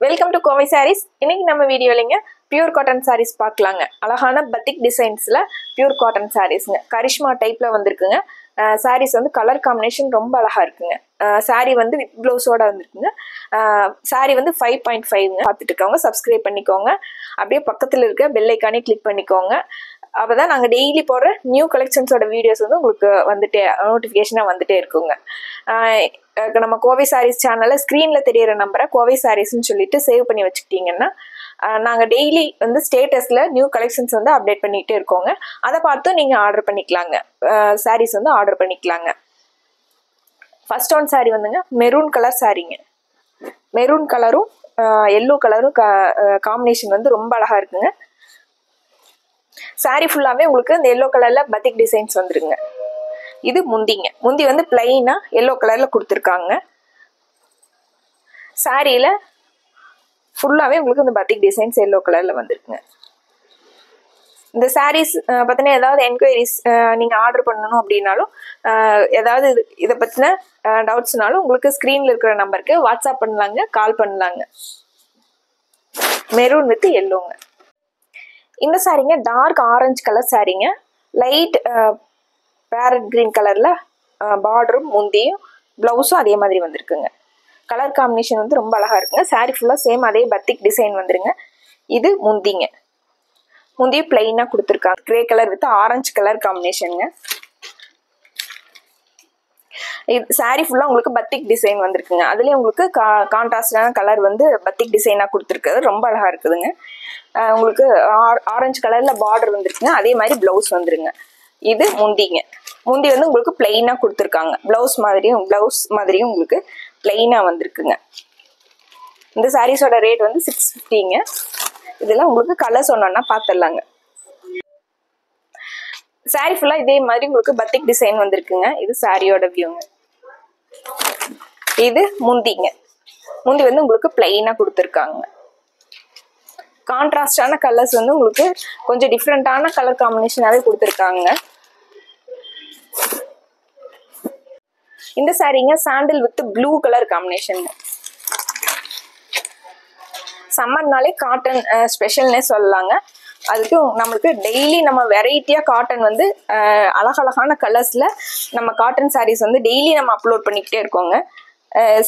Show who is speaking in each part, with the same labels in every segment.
Speaker 1: Welcome to Kovai saris. இன்னைக்கு நம்ம வீடியோலிங்க pure cotton saris பார்க்கலாங்க. அழகான பத்திக் டிசைன்ஸில் பியூர் காட்டன் சாரீஸுங்க. கரிஷ்மா டைப்பில் வந்திருக்குங்க. சாரீஸ் வந்து கலர் காம்பினேஷன் ரொம்ப அழகாக இருக்குங்க. சாரீ வந்து வித் ப்ளவுஸோட வந்துருக்குங்க. சாரீ வந்து 5.5ங்க. பார்த்துட்டு இருக்கவங்க சப்ஸ்கிரைப் பண்ணிக்கோங்க. அப்படியே பக்கத்தில் இருக்க பெல் ஐக்கானே கிளிக் பண்ணிக்கோங்க. அப்போ தான் நாங்கள் டெய்லி போடுற நியூ கலெக்ஷன்ஸோட வீடியோஸ் வந்து உங்களுக்கு வந்துட்டே நோட்டிஃபிகேஷனாக வந்துட்டே இருக்குங்க. நம்ம கோவை சாரீஸ் சேனலில் ஸ்க்ரீனில் தெரியிற நம்பரை கோவை சாரீஸ்ன்னு சொல்லிட்டு சேவ் பண்ணி வச்சுக்கிட்டிங்கன்னா நாங்கள் டெய்லி வந்து ஸ்டேட்டஸில் நியூ கலெக்ஷன்ஸ் வந்து அப்டேட் பண்ணிகிட்டே இருக்கோங்க. அதை பார்த்து நீங்கள் ஆர்டர் பண்ணிக்கலாங்க. சாரீஸ் வந்து ஆர்டர் பண்ணிக்கலாங்க. ஃபர்ஸ்ட் ஒன் சாரீ வந்துங்க மெரூன் கலர் சாரீங்க. மெரூன் கலரும் எல்லோ கலரும் காம்பினேஷன் வந்து ரொம்ப அழகாக இருக்குங்க. சாரீ ஃபுல்லாகவே உங்களுக்கு இந்த எல்லோ கலரில் பத்திக் டிசைன்ஸ் வந்துருங்க. இது முந்திங்க. முந்தி வந்து பிளைனாக எல்லோ கலரில் கொடுத்துருக்காங்க. சாரியில் ஃபுல்லாகவே உங்களுக்கு இந்த பத்திக் டிசைன்ஸ் எல்லோ கலரில் வந்துருக்குங்க. இந்த சாரீஸ் பற்றின ஏதாவது என்கொயரிஸ் நீங்கள் ஆர்டர் பண்ணணும் அப்படின்னாலும் ஏதாவது இதை பற்றின டவுட்ஸ்னாலும் உங்களுக்கு ஸ்க்ரீனில் இருக்கிற நம்பருக்கு வாட்ஸ்அப் பண்ணலாங்க, கால் பண்ணலாங்க. மெரூன் வித் எல்லோங்க. இந்த சாரீங்க டார்க் ஆரஞ்சு கலர் சாரீங்க. லைட் பேரட் கிரீன் கலரில் பார்டரும் முந்தியும் ப்ளவுஸும் அதே மாதிரி வந்திருக்குங்க. கலர் காம்பினேஷன் வந்து ரொம்ப அழகாக இருக்குங்க. சாரீ ஃபுல்லாக சேம் அதே பத்திக் டிசைன் வந்துருங்க. இது முந்திங்க. முந்தியும் பிளைனாக கொடுத்துருக்காங்க. Grey colour with orange colour காம்பினேஷனுங்க. இது சாரீ ஃபுல்லாக உங்களுக்கு பத்திக் டிசைன் வந்திருக்குங்க. அதுலேயும் உங்களுக்கு கான்ட்ராஸ்டான கலர் வந்து பத்திக் டிசைனாக கொடுத்துருக்குது. ரொம்ப அழகாக இருக்குதுங்க. உங்களுக்கு ஆரஞ்சு கலரில் பார்டர் வந்துருக்குங்க. அதே மாதிரி ப்ளவுஸ் வந்துருங்க. இது முந்திங்க. முந்தி வந்து உங்களுக்கு பிளெயினாக கொடுத்துருக்காங்க. ப்ளவுஸ் மாதிரியும் உங்களுக்கு பிளெயினாக வந்திருக்குங்க. இந்த சாரீஸோட ரேட் வந்து 650ங்க. இதெல்லாம் உங்களுக்கு கலர் சொன்னோன்னா பார்த்துடலாங்க. சாரீ ஃபுல்லாக இதே மாதிரி உங்களுக்கு பத்திக் டிசைன் வந்திருக்குங்க. இது சாரியோட வியூங்க. இது முந்திங்க. முந்தி வந்து உங்களுக்கு பிளெயினாக கொடுத்துருக்காங்க. கான்ட்ராஸ்டான கலர்ஸ் வந்து உங்களுக்கு கொஞ்சம் டிஃப்ரெண்டான கலர் காம்பினேஷனாகவே கொடுத்துருக்காங்க. இந்த சாரீங்க sandal with blue colour combination. சம்மர்னாலே காட்டன் ஸ்பெஷல்னே சொல்லலாங்க. அதுக்கு நம்மளுக்கு டெய்லி நம்ம வெரைட்டியாக காட்டன் வந்து அழகழகான கலர்ஸில் நம்ம காட்டன் சாரீஸ் வந்து டெய்லி நம்ம அப்லோட் பண்ணிக்கிட்டே இருக்கோங்க.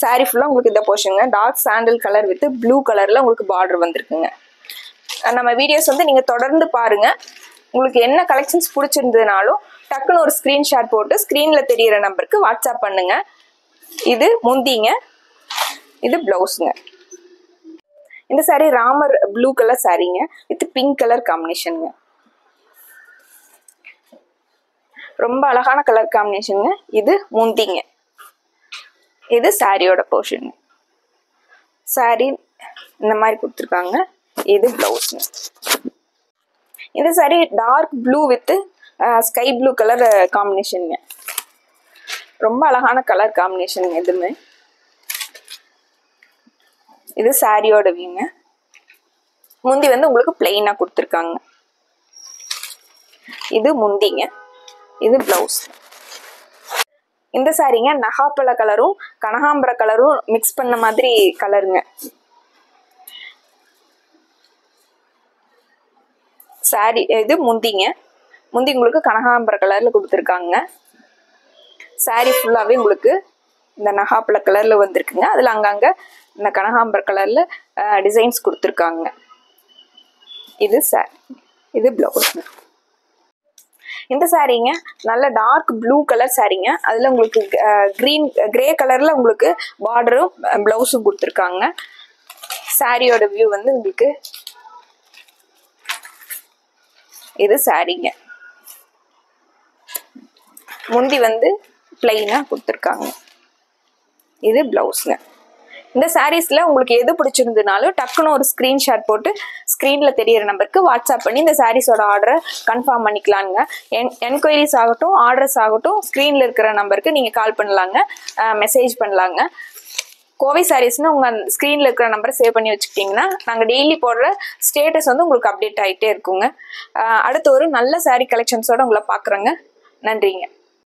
Speaker 1: சாரீ ஃபுல்லாக உங்களுக்கு இதை போஷுங்க. Dark sandal colour with blue கலரில் உங்களுக்கு பார்டர் வந்திருக்குங்க. நம்ம வீடியோஸ் வந்து நீங்கள் தொடர்ந்து பாருங்கள். உங்களுக்கு என்ன கலெக்ஷன்ஸ் பிடிச்சிருந்ததுனாலும் டக்குன்னு ஒரு ஸ்க்ரீன்ஷாட் போட்டு ஸ்க்ரீனில் தெரியிற நம்பருக்கு வாட்ஸ்அப் பண்ணுங்க. இது முந்திங்க. இது ப்ளவுஸுங்க. இந்த சாரீ ராமர் ப்ளூ கலர் சாரீங்க வித் பிங்க் கலர் காம்பினேஷனுங்க. ரொம்ப அழகான கலர் காம்பினேஷனுங்க. இது முந்திங்க. இது சாரியோட போர்ஷன். சாரீ இந்த மாதிரி கொடுத்துருக்காங்க. இது ப்ளவுஸுங்க. இந்த sari dark blue with sky blue colour காம்பினேஷனுங்க. ரொம்ப அழகான கலர் காம்பினேஷனுங்க இதுமே. இது சாரியோட வியூங்க. முந்தி வந்து உங்களுக்கு பிளெயினாக கொடுத்துருக்காங்க. இது முந்திங்க. இது ப்ளவுஸ். இந்த சாரீங்க நகாப்பழ கலரும் கனகாம்பர கலரும் மிக்ஸ் பண்ண மாதிரி கலருங்க. சாரி இது முந்திங்க. முந்தி உங்களுக்கு கனகாம்பர கலரில் கொடுத்துருக்காங்க. சாரீ ஃபுல்லாகவே உங்களுக்கு இந்த நகாப்பழ கலரில் வந்திருக்குங்க. அதில் அங்கங்கே இந்த கனகாம்பர கலரில் டிசைன்ஸ் கொடுத்துருக்காங்க. இது சாரி. இது ப்ளவுஸ். இந்த சாரீங்க நல்ல டார்க் ப்ளூ கலர் சாரீங்க. அதில் உங்களுக்கு கிரே கலரில் உங்களுக்கு பார்டரும் ப்ளவுஸும் கொடுத்துருக்காங்க. சாரியோட வியூ வந்து உங்களுக்கு இது சாரீங்க. முந்தி வந்து பிளெயினாக கொடுத்துருக்காங்க. இது ப்ளவுஸுங்க. இந்த சாரீஸில் உங்களுக்கு எது பிடிச்சிருந்ததுனாலும் டக்குன்னு ஒரு ஸ்க்ரீன்ஷாட் போட்டு ஸ்க்ரீனில் தெரியிற நம்பருக்கு வாட்ஸ்அப் பண்ணி இந்த சாரீஸோட ஆர்டரை கன்ஃபார்ம் பண்ணிக்கலாங்க. என்கொயரிஸ் ஆகட்டும், ஆர்டர்ஸ் ஆகட்டும், ஸ்க்ரீனில் இருக்கிற நம்பருக்கு நீங்கள் கால் பண்ணலாங்க, மெசேஜ் பண்ணலாங்க. கோவை சாரீஸ்னு உங்கள் ஸ்க்ரீனில் இருக்கிற நம்பரை சேவ் பண்ணி வச்சுக்கிட்டிங்கன்னா நாங்கள் டெய்லி போடுற ஸ்டேட்டஸ் வந்து உங்களுக்கு அப்டேட் ஆகிட்டே இருக்குங்க. அடுத்து ஒரு நல்ல சாரீ கலெக்ஷன்ஸோடு உங்களை பார்க்குறோங்க. நன்றிங்க.